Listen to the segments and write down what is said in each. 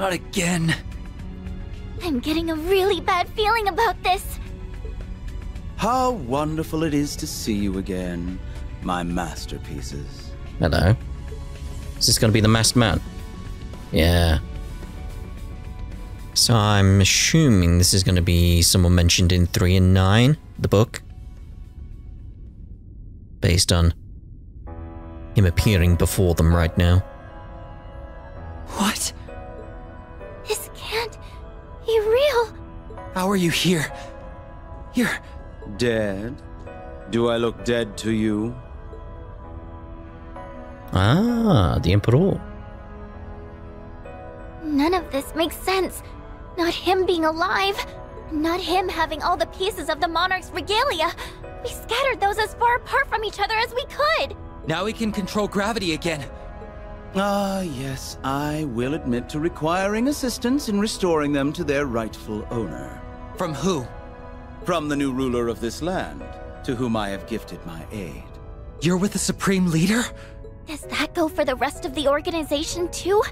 Not again. I'm getting a really bad feeling about this. How wonderful it is to see you again, my masterpieces. Hello. Is this going to be the masked man? Yeah. So I'm assuming this is going to be someone mentioned in 3 and 9, the book. Based on him appearing before them right now. What? This can't be real. How are you here? You're... Dead? Do I look dead to you? Ah, the Emperor. None of this makes sense. Not him being alive. Not him having all the pieces of the monarch's regalia. We scattered those as far apart from each other as we could. Now we can control gravity again. Ah, yes, I will admit to requiring assistance in restoring them to their rightful owner. From who? From the new ruler of this land, to whom I have gifted my aid. You're with the Supreme Leader? Does that go for the rest of the organization too?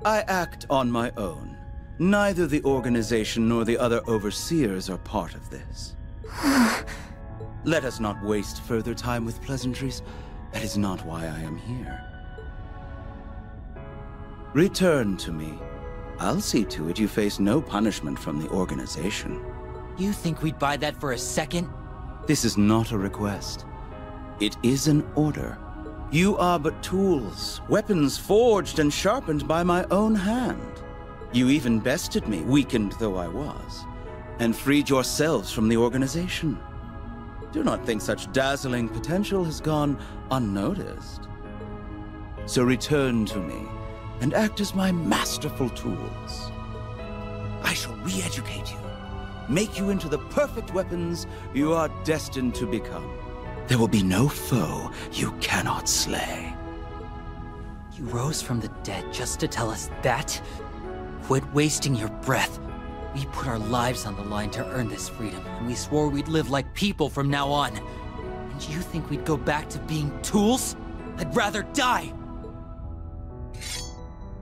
I act on my own. Neither the organization nor the other overseers are part of this. Let us not waste further time with pleasantries. That is not why I am here. Return to me. I'll see to it you face no punishment from the organization. You think we'd buy that for a second? This is not a request. It is an order. You are but tools, weapons forged and sharpened by my own hand. You even bested me, weakened though I was, and freed yourselves from the organization. Do not think such dazzling potential has gone unnoticed. So return to me, and act as my masterful tools. I shall re-educate you, make you into the perfect weapons you are destined to become. There will be no foe you cannot slay. You rose from the dead just to tell us that? Quit wasting your breath. We put our lives on the line to earn this freedom, and we swore we'd live like people from now on. And you think we'd go back to being tools? I'd rather die!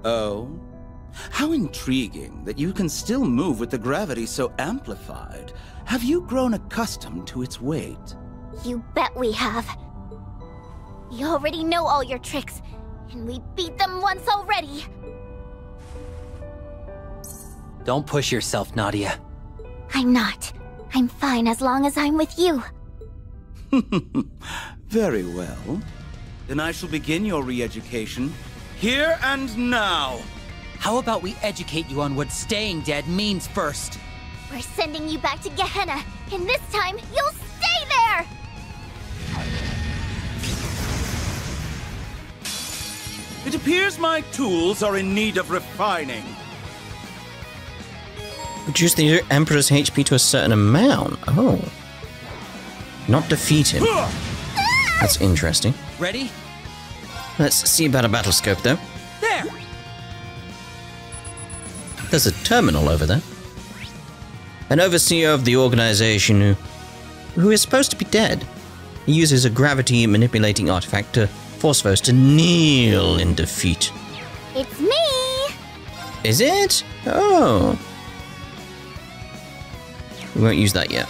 Oh? How intriguing that you can still move with the gravity so amplified. Have you grown accustomed to its weight? You bet we have. We already know all your tricks, and we beat them once already. Don't push yourself, Nadia. I'm not. I'm fine as long as I'm with you. Very well. Then I shall begin your re-education here and now. How about we educate you on what staying dead means first? We're sending you back to Gehenna, and this time you'll stay there! It appears my tools are in need of refining. Reduce the Emperor's HP to a certain amount. Oh. Not defeat him. That's interesting. Ready? Let's see about a battle scope, though. There! There's a terminal over there. An overseer of the organization who is supposed to be dead. He uses a gravity-manipulating artifact to force foes to kneel in defeat. It's me! Is it? Oh. We won't use that yet.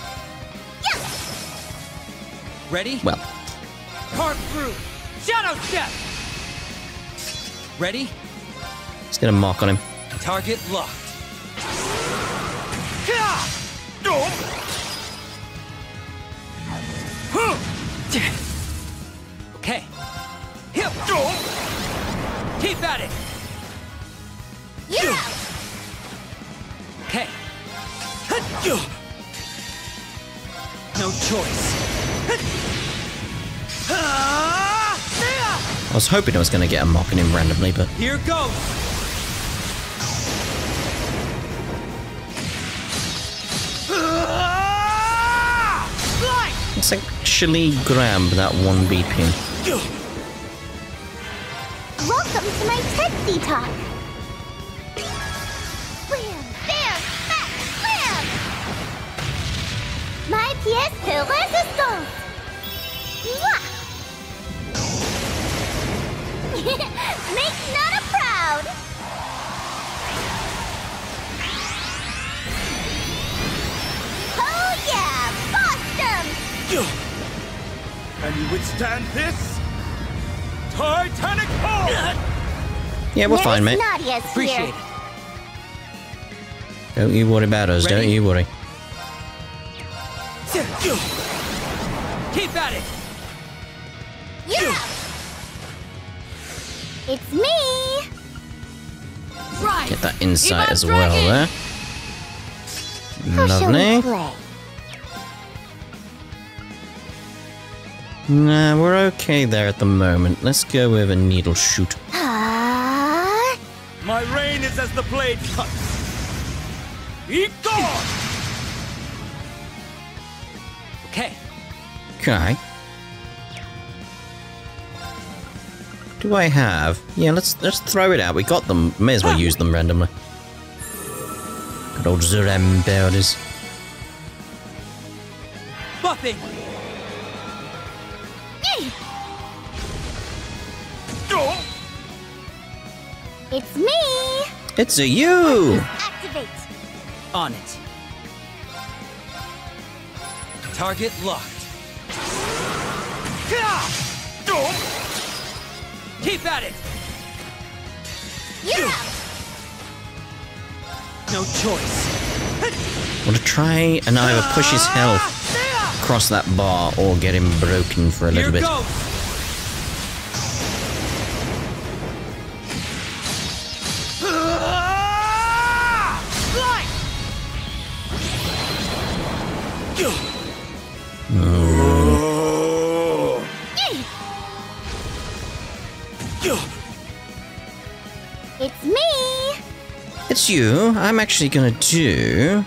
Ready? Well. Carve through! Shadow step! Ready? Let's get a mark on him. Target locked. Okay. Keep at it! Yeah! Okay. No choice. I was hoping I was going to get a mark on him randomly, but... Here goes! Let's actually grab that 1 BP. Welcome to my TED talk! Wham! Bam! Smack! Slam! My pièce de résistance! Mwah! Make Nada proud! Can you withstand this? Titanic pull! Yeah, we're fine, mate. Nadia's Appreciate here. it. Don't you worry about us, Ready? don't you worry. Keep at it! Yeah! It's me! Right! Get that insight Keep as on well dragging. there. How shall we Lovely. play? Nah, we're okay there at the moment. Let's go with a needle shoot. Ah! My reign is as the blade cuts. Be gone! Okay. Okay. Do I have? Yeah, let's throw it out. We got them. May as well use them randomly. Good old Zurem builders. Buffing! It's me! It's a you! Activate! On it. Target locked. Keep at it! Yeah! No choice. Want to try and either push his health across that bar or get him broken for a Here little bit. goes! It's me! It's you. I'm actually gonna do...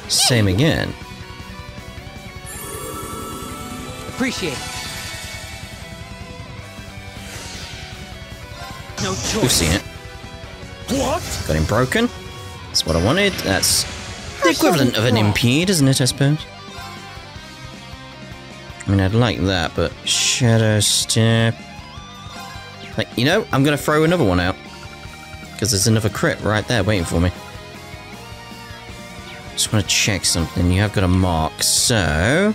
same again. Appreciate it. No choice. We've seen it. What? Got him broken. That's what I wanted. That's the equivalent of an impede, isn't it, I suppose? I mean, I'd like that, but Shadow Step... Like, you know, I'm gonna throw another one out. Because there's another crit right there waiting for me. Just want to check something. You have got a mark, so...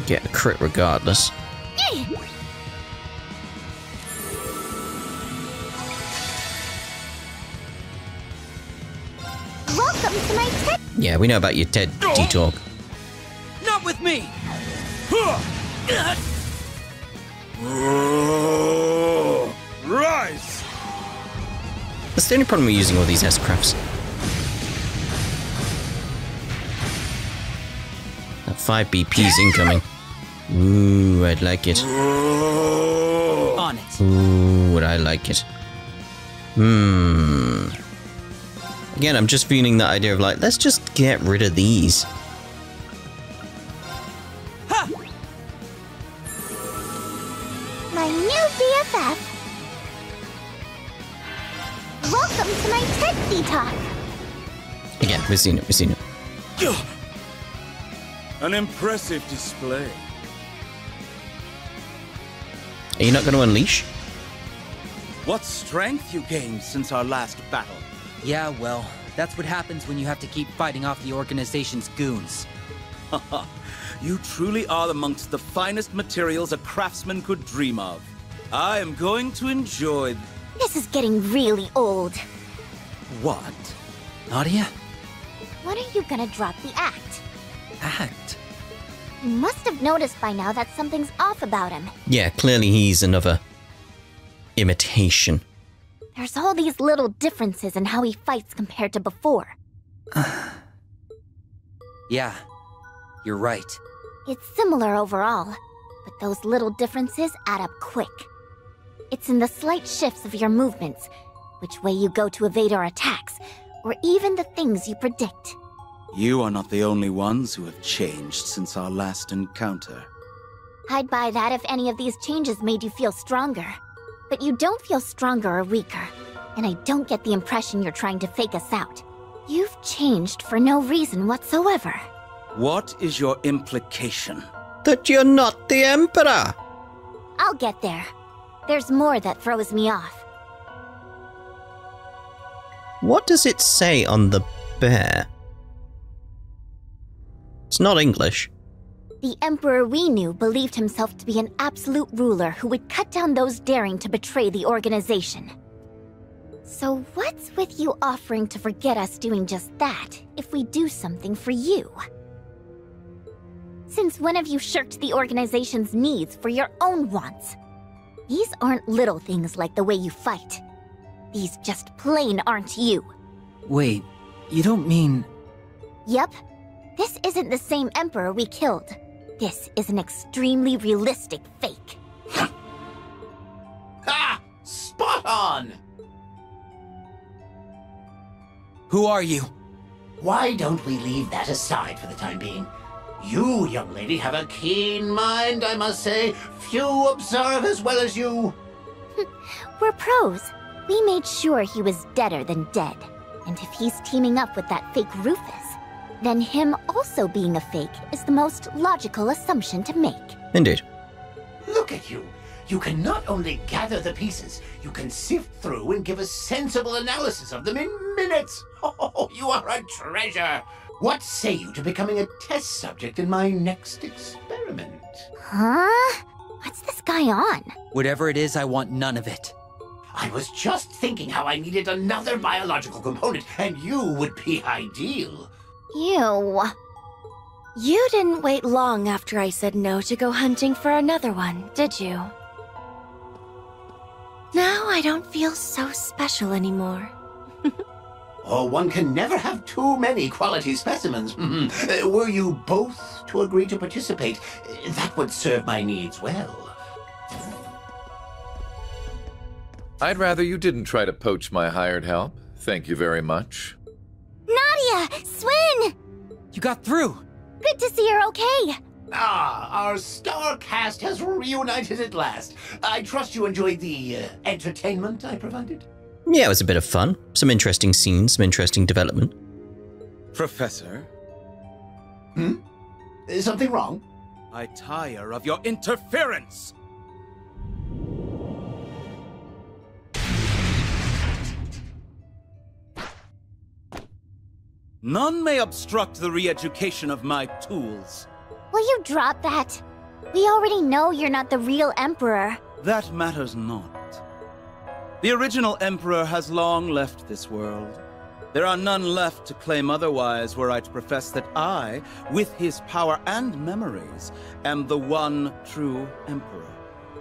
get a crit regardless. Welcome to my TED. Yeah, we know about your TED talk. Not with me! Rise! That's the only problem with using all these S-crafts. That 5 BP's incoming. Ooh, I'd like it. On it. Ooh, would I like it. Again, I'm just feeling the idea of like, let's just get rid of these. My new BFF. Welcome to my TED talk. Again, we've seen it, we've seen it. An impressive display. Are you not going to unleash? What strength you gained since our last battle. Yeah, well, that's what happens when you have to keep fighting off the organization's goons. You truly are amongst the finest materials a craftsman could dream of. I am going to enjoy... This is getting really old. What? Nadia? When are you gonna drop the act? Act? You must have noticed by now that something's off about him. Yeah, clearly he's another imitation. There's all these little differences in how he fights compared to before. Yeah, you're right. It's similar overall, but those little differences add up quick. It's in the slight shifts of your movements, which way you go to evade our attacks, or even the things you predict. You are not the only ones who have changed since our last encounter. I'd buy that if any of these changes made you feel stronger. But you don't feel stronger or weaker, and I don't get the impression you're trying to fake us out. You've changed for no reason whatsoever. What is your implication? That you're not the Emperor! I'll get there. There's more that throws me off. What does it say on the bear? It's not English. The Emperor we knew believed himself to be an absolute ruler who would cut down those daring to betray the organization. So what's with you offering to forget us doing just that if we do something for you? Since when have you shirked the organization's needs for your own wants? These aren't little things like the way you fight. These just plain aren't you. Wait, you don't mean... Yep. This isn't the same Emperor we killed. This is an extremely realistic fake. Ha! Spot on! Who are you? Why don't we leave that aside for the time being? You, young lady, have a keen mind, I must say. Few observe as well as you. We're pros. We made sure he was deader than dead. And if he's teaming up with that fake Rufus, then him also being a fake is the most logical assumption to make. Indeed. Look at you. You can not only gather the pieces, you can sift through and give a sensible analysis of them in minutes. Oh, you are a treasure. What say you to becoming a test subject in my next experiment? Huh? What's this guy on? Whatever it is, I want none of it. I was just thinking how I needed another biological component, and you would be ideal. Ew. You didn't wait long after I said no to go hunting for another one, did you? Now I don't feel so special anymore. Oh, one can never have too many quality specimens. Were you both to agree to participate, that would serve my needs well. I'd rather you didn't try to poach my hired help. Thank you very much. Nadia! Swin! You got through! Good to see you're okay. Ah, our star cast has reunited at last. I trust you enjoyed the entertainment I provided? Yeah, it was a bit of fun. Some interesting scenes, some interesting development. Professor? Is something wrong? I tire of your interference! None may obstruct the re-education of my tools. Will you drop that? We already know you're not the real Emperor. That matters not. The original Emperor has long left this world. There are none left to claim otherwise were I to profess that I, with his power and memories, am the one true Emperor.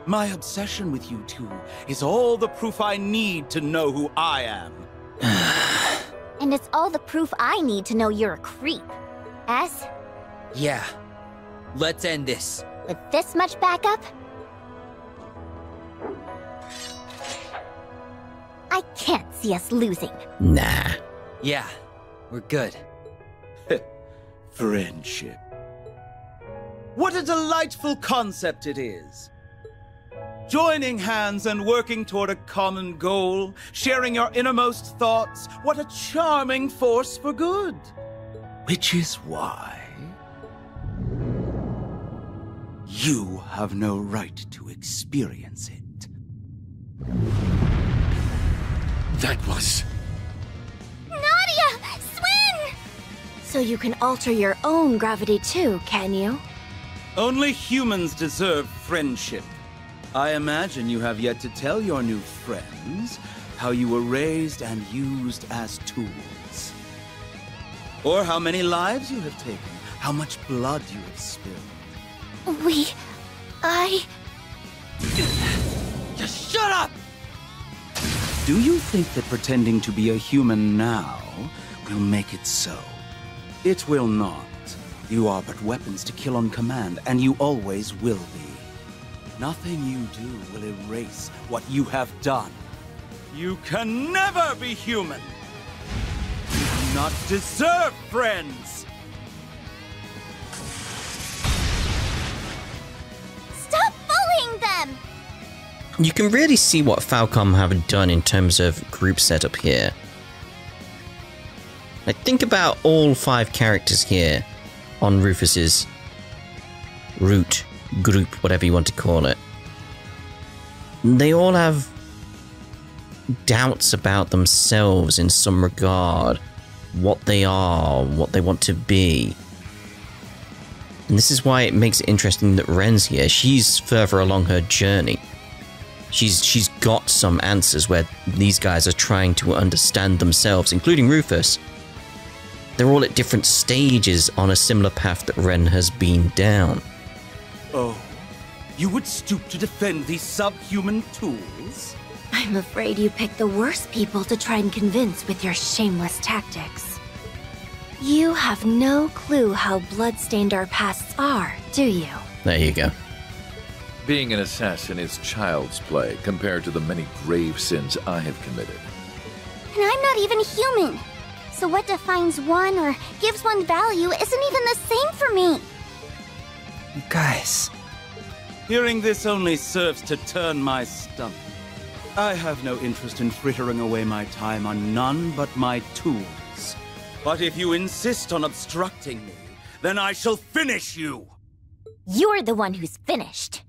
My obsession with you two is all the proof I need to know who I am. And it's all the proof I need to know you're a creep. S? Yeah. Let's end this. With this much backup? I can't see us losing. Nah. Yeah, we're good. Friendship. What a delightful concept it is. Joining hands and working toward a common goal, sharing your innermost thoughts, what a charming force for good. Which is why you have no right to experience it. That was... Nadia! Swin! So you can alter your own gravity too, can you? Only humans deserve friendship. I imagine you have yet to tell your new friends how you were raised and used as tools. Or how many lives you have taken, how much blood you have spilled. Just shut up! Do you think that pretending to be a human now will make it so? It will not. You are but weapons to kill on command, and you always will be. Nothing you do will erase what you have done. You can never be human! You do not deserve friends! Stop bullying them! You can really see what Falcom have done in terms of group setup here. Like, think about all 5 characters here on Rufus's root group, whatever you want to call it. They all have doubts about themselves in some regard. What they are, what they want to be. And this is why it makes it interesting that Ren's here. She's further along her journey. She's got some answers where these guys are trying to understand themselves, including Rufus. They're all at different stages on a similar path that Ren has been down. Oh, you would stoop to defend these subhuman tools? I'm afraid you picked the worst people to try and convince with your shameless tactics. You have no clue how blood-stained our pasts are, do you? There you go. Being an assassin is child's play compared to the many grave sins I have committed. And I'm not even human. So what defines one or gives one value isn't even the same for me. You guys. Hearing this only serves to turn my stomach. I have no interest in frittering away my time on none but my tools. But if you insist on obstructing me, then I shall finish you! You're the one who's finished.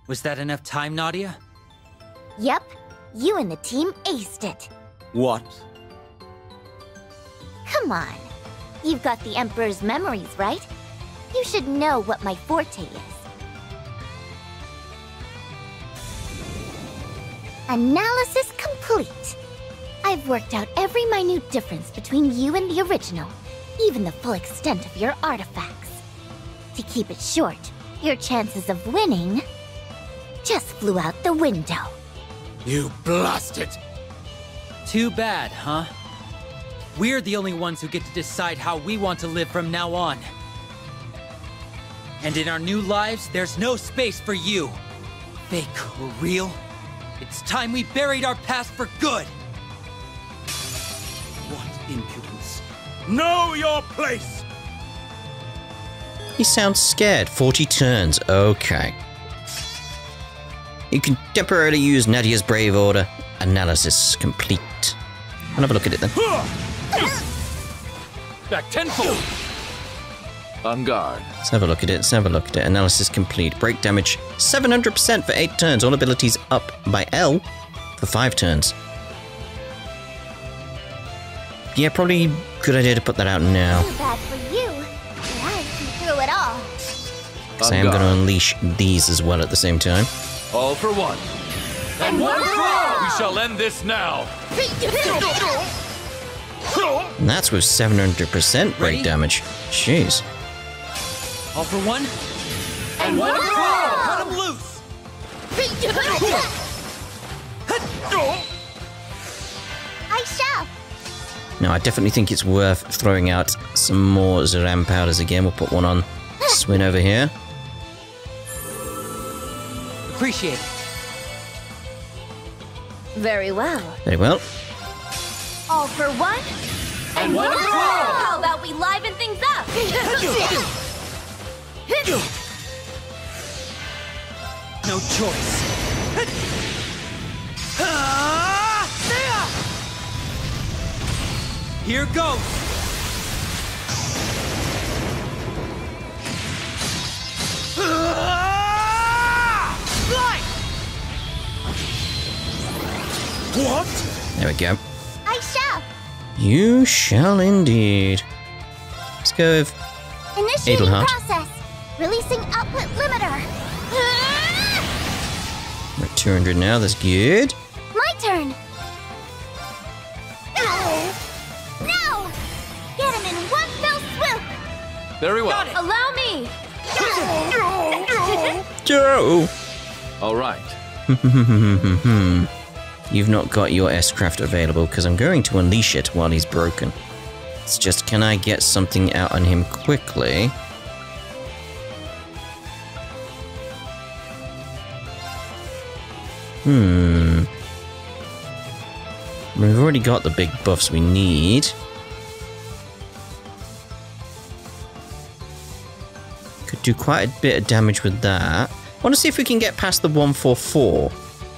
Was that enough time, Nadia? Yep, you and the team aced it. What? Come on. You've got the Emperor's memories, right? You should know what my forte is. Analysis complete. I've worked out every minute difference between you and the original, even the full extent of your artifacts. To keep it short, your chances of winning just flew out the window. You blasted! Too bad, huh? We're the only ones who get to decide how we want to live from now on. And in our new lives, there's no space for you. Fake or real, it's time we buried our past for good! What impudence! Know your place! He sounds scared. 40 turns. Okay. You can temporarily use Nadia's Brave Order. Analysis complete. I'll have a look at it then. Back tenfold! On guard. Let's have a look at it. Let's have a look at it. Analysis complete. Break damage 700% for 8 turns. All abilities up by L for 5 turns. Yeah, probably good idea to put that out now. Too bad for you, but I see through it all. Because I am going to unleash these as well at the same time. All for one. And one for all! We shall end this now. And that's with 700% break Ready? damage. Jeez. All for one? And one for all! Cut him loose! I shall. Now, I definitely think it's worth throwing out some more Zeram powders again. We'll put one on Swin over here. Appreciate it. Very well. Very well. All for one? And one for all! How about we liven things up? No choice. Here goes. What? There we go. I shall. You shall indeed. Let's go with Initiating Edelheart. process. Releasing output limiter. We're at 200 now. That's good. My turn. No! Get him in one fell swoop. Very well. Allow me! Joe! All right. You've not got your S-Craft available because I'm going to unleash it while he's broken. It's just, can I get something out on him quickly? We've already got the big buffs we need. Could do quite a bit of damage with that. I want to see if we can get past the 144.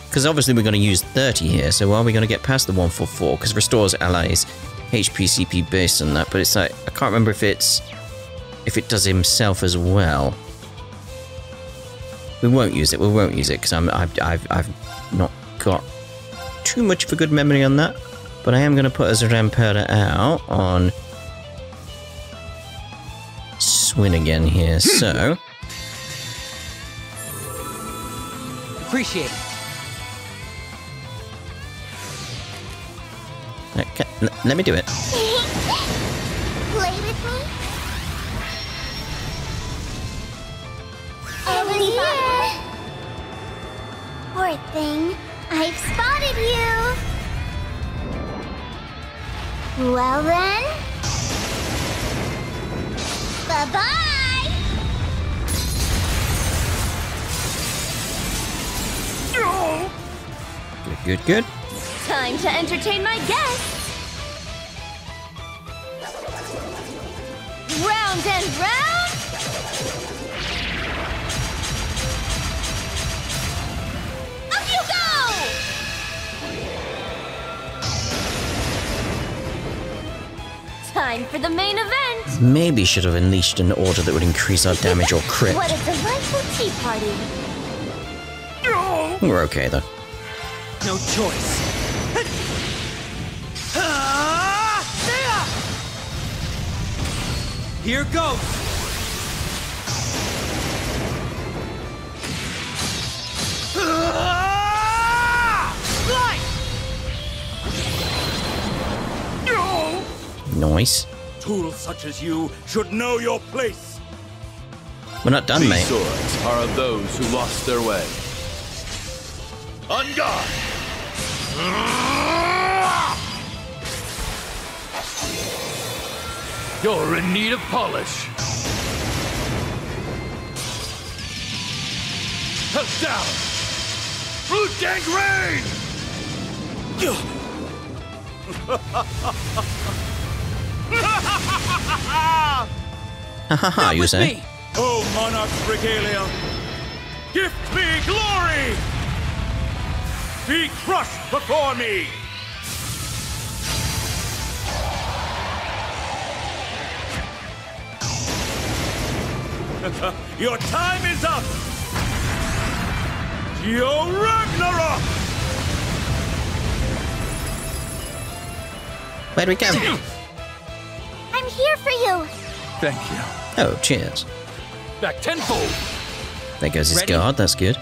Because obviously we're going to use 30 here, so are we going to get past the 144? Because restores allies HP CP based on that, but it's like, I can't remember if it does himself as well. We won't use it, because I've not got too much of a good memory on that. But I am going to put as a Rampera out on Swin again here, so... Appreciate it. Okay, let me do it. Play with me? Over here! Poor thing. I've spotted you! Well then... Bye-bye! Good, good. Time to entertain my guests! Round and round! Up you go! Time for the main event! Maybe should have unleashed an order that would increase our damage or crit. What a delightful tea party! We're okay, though. No choice. Here goes. Nice. Tools such as you should know your place. We're not done, These mate. swords are of those who lost their way. On guard! You're in need of polish. Held down! Root gangrene! Haha, you say? O monarch's regalia, gift me glory! Be crushed before me! Your time is up! Yo Ragnarok! Where do we go? I'm here for you! Thank you. Oh, cheers. Back tenfold! There goes his Ready? guard, that's good.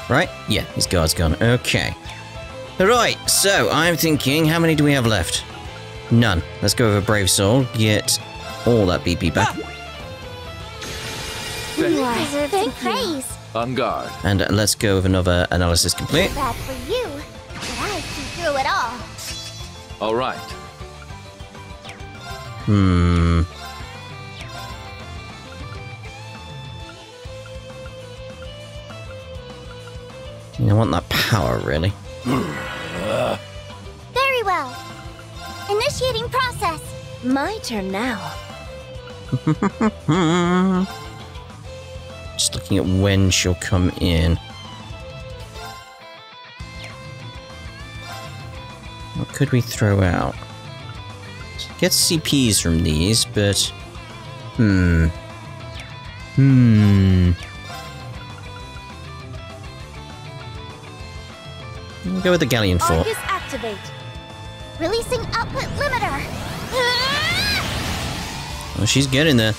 Right? Yeah, his guard's gone. Okay. Right, so I'm thinking, how many do we have left? None. Let's go with a Brave Soul, get all that BP back. You deserve some praise. On guard. And let's go with another analysis complete. Bad for you, but I see through it all. All right. I want that power, really. Very well. Initiating process. My turn now. Just looking at when she'll come in. What could we throw out? Get CPs from these, but... We'll go with the Galleon Fort. Arcus activate. Releasing output limiter. Oh, she's getting there.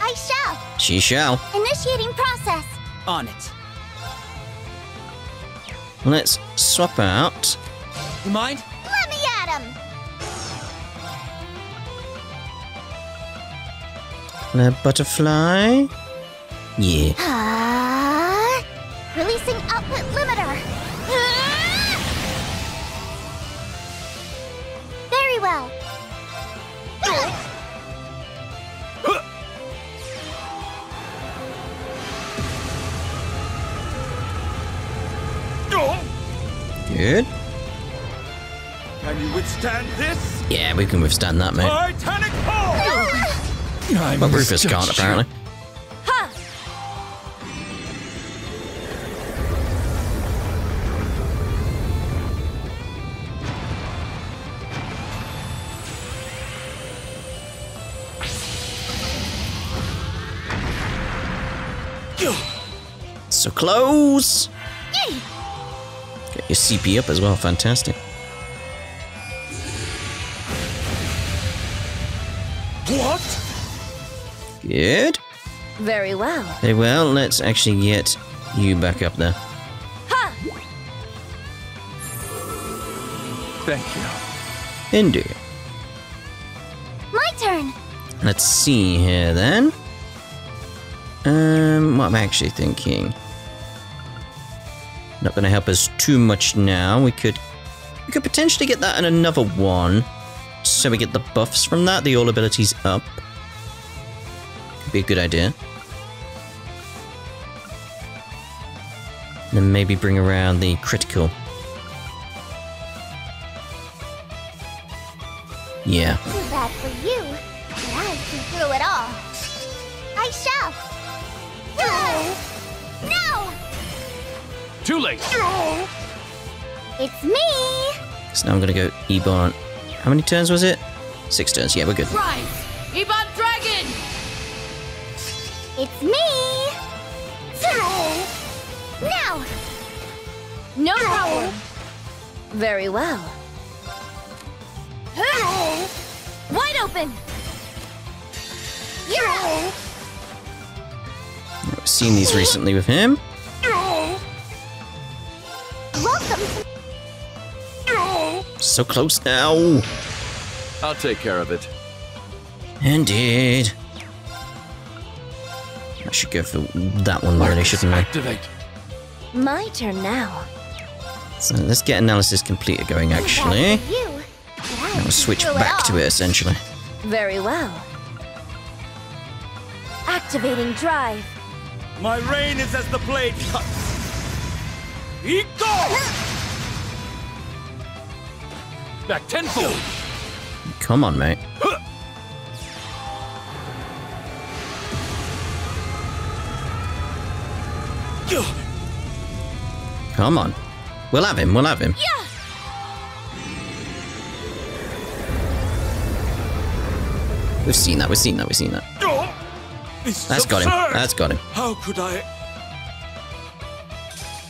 I shall. She shall. Initiating process. On it. Let's swap out. You mind? Let me at him. Butterfly. Yeah. Releasing output limiter. Very well. Good. Can you withstand this? Yeah, we can withstand that, mate. Titanic pull! But Rufus can't, apparently. Ha! So close. Okay, Your CP up as well, fantastic. What? Good. Very well. Very well, let's actually get you back up there. Ha! Thank you. Indeed. My turn! Let's see here then. What am I actually thinking? Not going to help us too much now. We could potentially get that in another one. So we get the buffs from that, the all abilities up. Could be a good idea. Then maybe bring around the critical. Yeah. Too bad for you, but I see through it all. I shall. No! Too late. It's me! So now I'm gonna go Ebon. How many turns was it? 6 turns. Yeah, we're good. Rise! Ebon Dragon! It's me! Now! No problem. Very well. Wide open! You're up! I've seen these recently with him. Welcome to... So close now. I'll take care of it. Indeed. I should go for that one really, shouldn't I? Activate. My turn now. So let's get analysis completed going actually. Too bad for you, but I I'll see switch through back all. to it essentially. Very well. Activating drive. My reign is as the blade cuts. Ego! Back tenfold. Come on, mate. Come on. We'll have him, we'll have him. Yeah! We've seen that, we've seen that, we've seen that. This is That's got him, absurd. that's got him. How could I?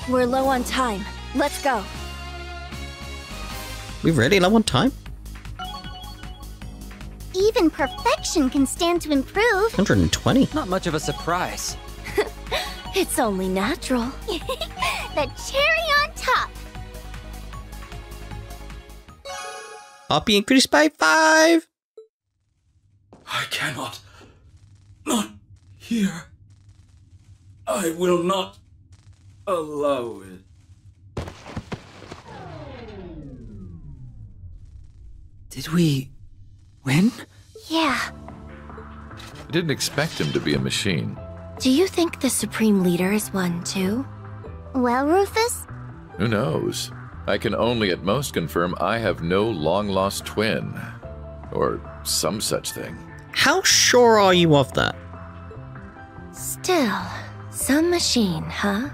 We're low on time. Let's go. We really low on time? Even perfection can stand to improve. 120. Not much of a surprise. It's only natural. The cherry on top. RP increased by 5. I cannot. Not here. I will not allow it. Did we win? Yeah. I didn't expect him to be a machine. Do you think the Supreme Leader is one too? Well, Rufus? Who knows? I can only at most confirm I have no long-lost twin. Or some such thing. How sure are you of that? Still, some machine, huh?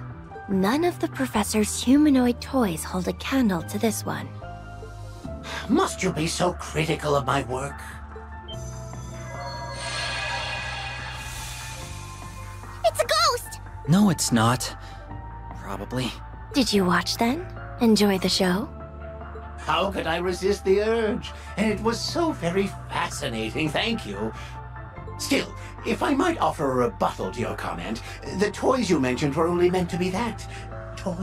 None of the Professor's humanoid toys hold a candle to this one. Must you be so critical of my work? It's a ghost! No, it's not. Probably. Did you watch then? Enjoy the show? How could I resist the urge? And it was so very fascinating, thank you. Still, if I might offer a rebuttal to your comment, the toys you mentioned were only meant to be that. Toys.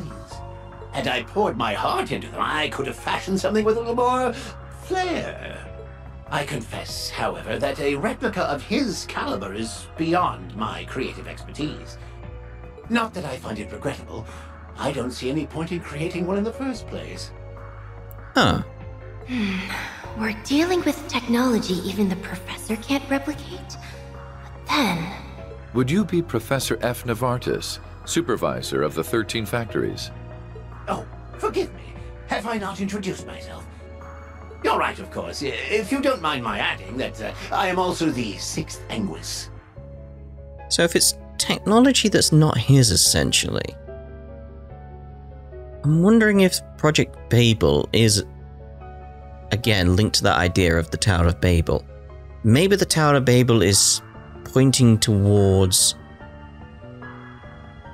Had I poured my heart into them, I could have fashioned something with a little more flair. I confess, however, that a replica of his caliber is beyond my creative expertise. Not that I find it regrettable. I don't see any point in creating one in the first place. Huh. We're dealing with technology even the Professor can't replicate? But then... Would you be Professor F. Novartis, supervisor of the 13 factories? Oh, forgive me. Have I not introduced myself? You're right, of course. If you don't mind my adding that I am also the 6th Anguis. So if it's technology that's not his, essentially, I'm wondering if Project Babel is, again, linked to that idea of the Tower of Babel. Maybe the Tower of Babel is pointing towards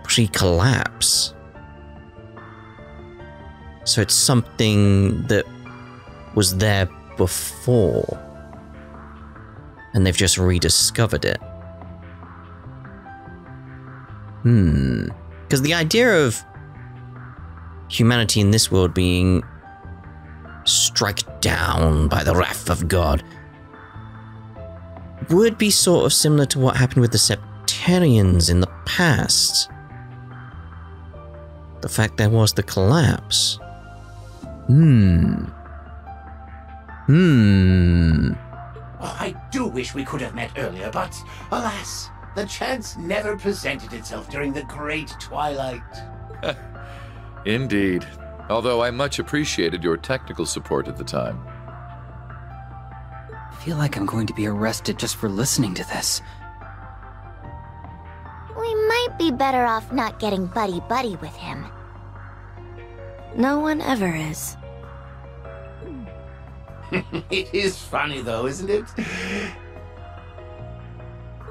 pre-collapse. So it's something that was there before, and they've just rediscovered it. Because the idea of humanity in this world being struck down by the wrath of God would be sort of similar to what happened with the Septarians in the past. The fact there was the collapse. Oh, I do wish we could have met earlier, but alas, the chance never presented itself during the Great Twilight. Indeed. Although I much appreciated your technical support at the time. I feel like I'm going to be arrested just for listening to this. We might be better off not getting buddy-buddy with him. No one ever is. It is funny though, isn't it?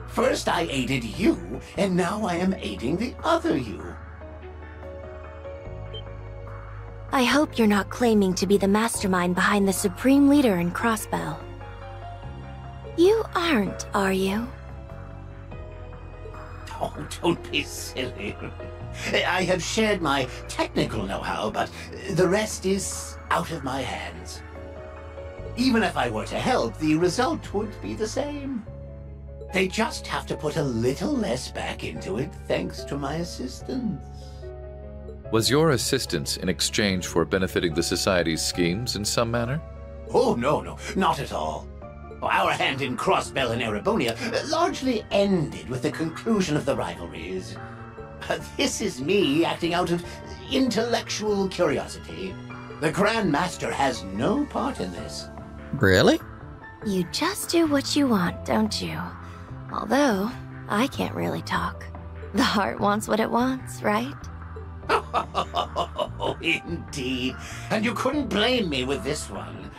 First I aided you, and now I am aiding the other you. I hope you're not claiming to be the mastermind behind the Supreme Leader in Crossbell. You aren't, are you? Oh, don't be silly. I have shared my technical know-how, but the rest is out of my hands. Even if I were to help, the result would be the same. They just have to put a little less back into it, thanks to my assistance. Was your assistance in exchange for benefiting the Society's schemes in some manner? Oh, no, not at all. Our hand in Crossbell and Erebonia largely ended with the conclusion of the rivalries. This is me acting out of intellectual curiosity. The Grand Master has no part in this. Really? You just do what you want, don't you? Although, I can't really talk. The heart wants what it wants, right? Oh, indeed. And you couldn't blame me with this one.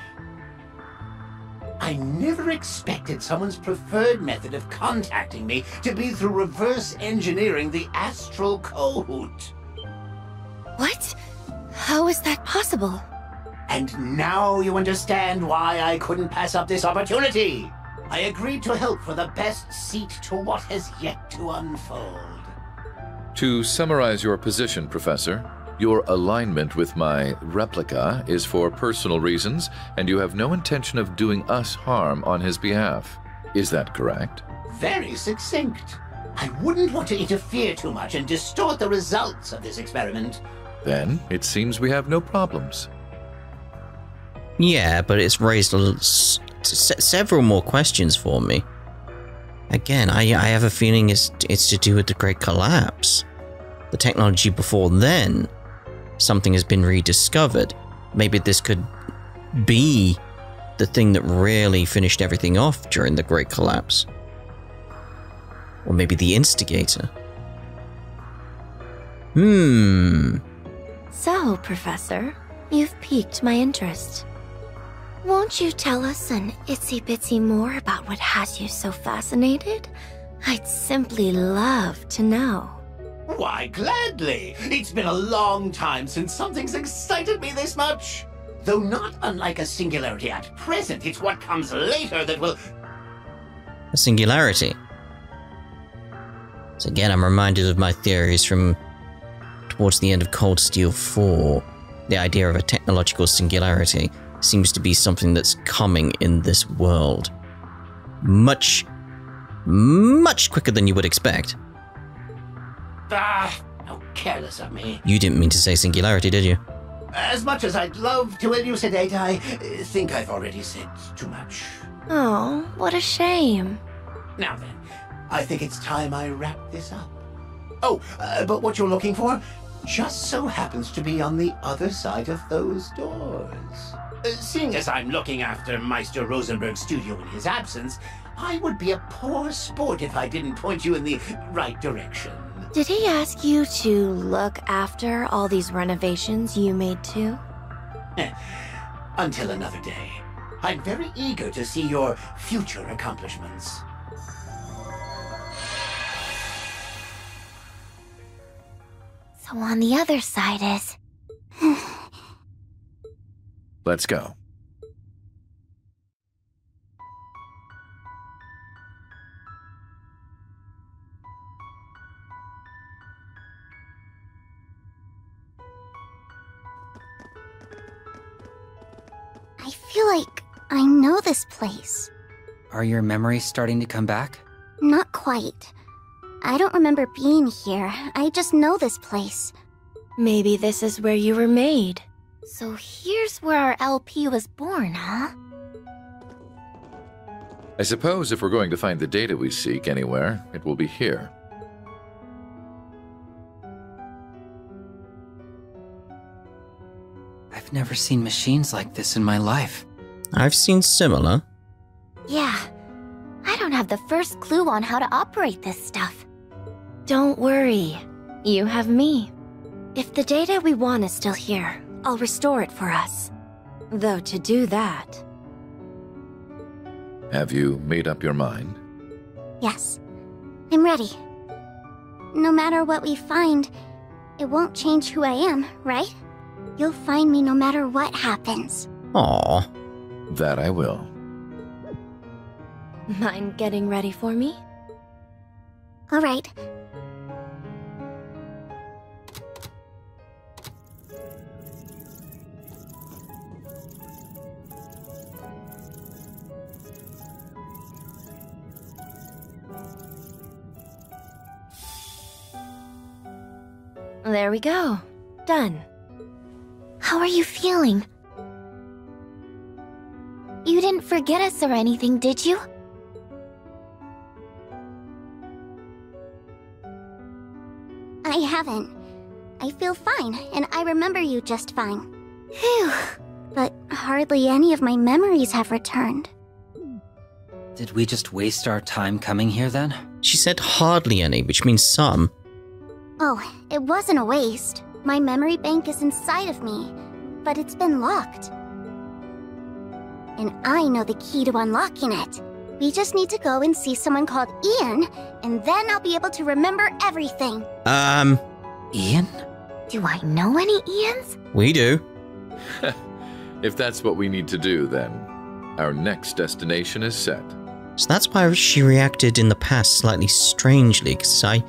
I never expected someone's preferred method of contacting me to be through reverse engineering the astral code. What? How is that possible? And now you understand why I couldn't pass up this opportunity. I agreed to help for the best seat to what has yet to unfold. To summarize your position, Professor, your alignment with my replica is for personal reasons, and you have no intention of doing us harm on his behalf. Is that correct? Very succinct. I wouldn't want to interfere too much and distort the results of this experiment. Then it seems we have no problems. Yeah, but it's raised several more questions for me. Again, I have a feeling it's to do with the Great Collapse. The technology before then, something has been rediscovered. Maybe this could be the thing that really finished everything off during the Great Collapse. Or maybe the instigator. So, Professor, you've piqued my interest. Won't you tell us an itsy-bitsy more about what has you so fascinated? I'd simply love to know. Why, gladly. It's been a long time since something's excited me this much. Though not unlike a singularity at present, it's what comes later that will... A singularity. So again, I'm reminded of my theories from towards the end of Cold Steel 4. The idea of a technological singularity seems to be something that's coming in this world. Much quicker than you would expect. Ah, how careless of me. You didn't mean to say singularity, did you? As much as I'd love to elucidate, I think I've already said too much. Oh, what a shame. Now then, I think it's time I wrap this up. Oh, but what you're looking for just so happens to be on the other side of those doors. Seeing as I'm looking after Meister Rosenberg's studio in his absence, I would be a poor sport if I didn't point you in the right direction. Did he ask you to look after all these renovations you made too? Until another day. I'm very eager to see your future accomplishments. So on the other side is... Let's go. I feel like I know this place. Are your memories starting to come back? Not quite. I don't remember being here. I just know this place. Maybe this is where you were made. So here's where our LP was born, huh? I suppose if we're going to find the data we seek anywhere, it will be here. I've never seen machines like this in my life. I've seen similar. Yeah. I don't have the first clue on how to operate this stuff. Don't worry. You have me. If the data we want is still here, I'll restore it for us. Though to do that... Have you made up your mind? Yes. I'm ready. No matter what we find, it won't change who I am, right? You'll find me no matter what happens. Aww. That I will. Mind getting ready for me? All right. There we go. Done. How are you feeling? You didn't forget us or anything, did you? I haven't. I feel fine, and I remember you just fine. Phew. But hardly any of my memories have returned. Did we just waste our time coming here then? She said hardly any, which means some. Oh, it wasn't a waste. My memory bank is inside of me, but it's been locked. And I know the key to unlocking it. We just need to go and see someone called Ian, and then I'll be able to remember everything. Ian? Do I know any Ians? We do. If that's what we need to do, then our next destination is set. So that's why she reacted in the past slightly strangely, because I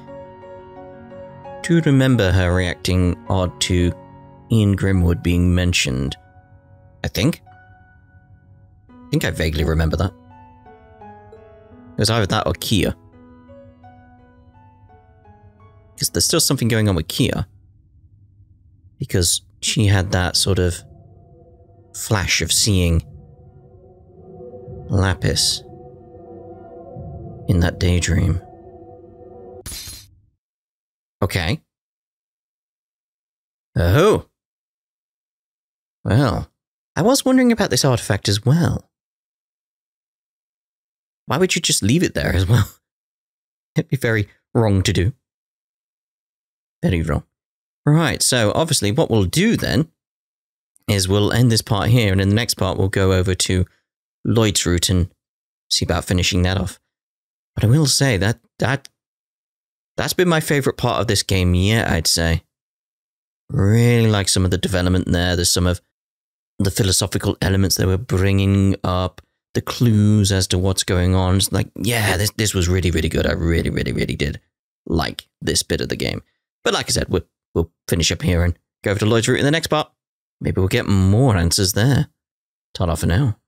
do remember her reacting odd to Ian Grimwood being mentioned. I think I vaguely remember that. It was either that or Kia. Because there's still something going on with Kia. Because she had that sort of flash of seeing Lapis in that daydream. Okay. Oh. Well, I was wondering about this artifact as well. Why would you just leave it there as well? It'd be very wrong to do. Very wrong. Right, so obviously what we'll do then is we'll end this part here, and in the next part we'll go over to Lloyd's route and see about finishing that off. But I will say that's been my favourite part of this game yet, I'd say. Really like some of the development there. There's some of the philosophical elements they were bringing up, the clues as to what's going on. It's like, yeah, this was really, really good. I really, really, really did like this bit of the game. But like I said, we'll finish up here and go over to Lloyd's route in the next part. Maybe we'll get more answers there. Ta-da for now.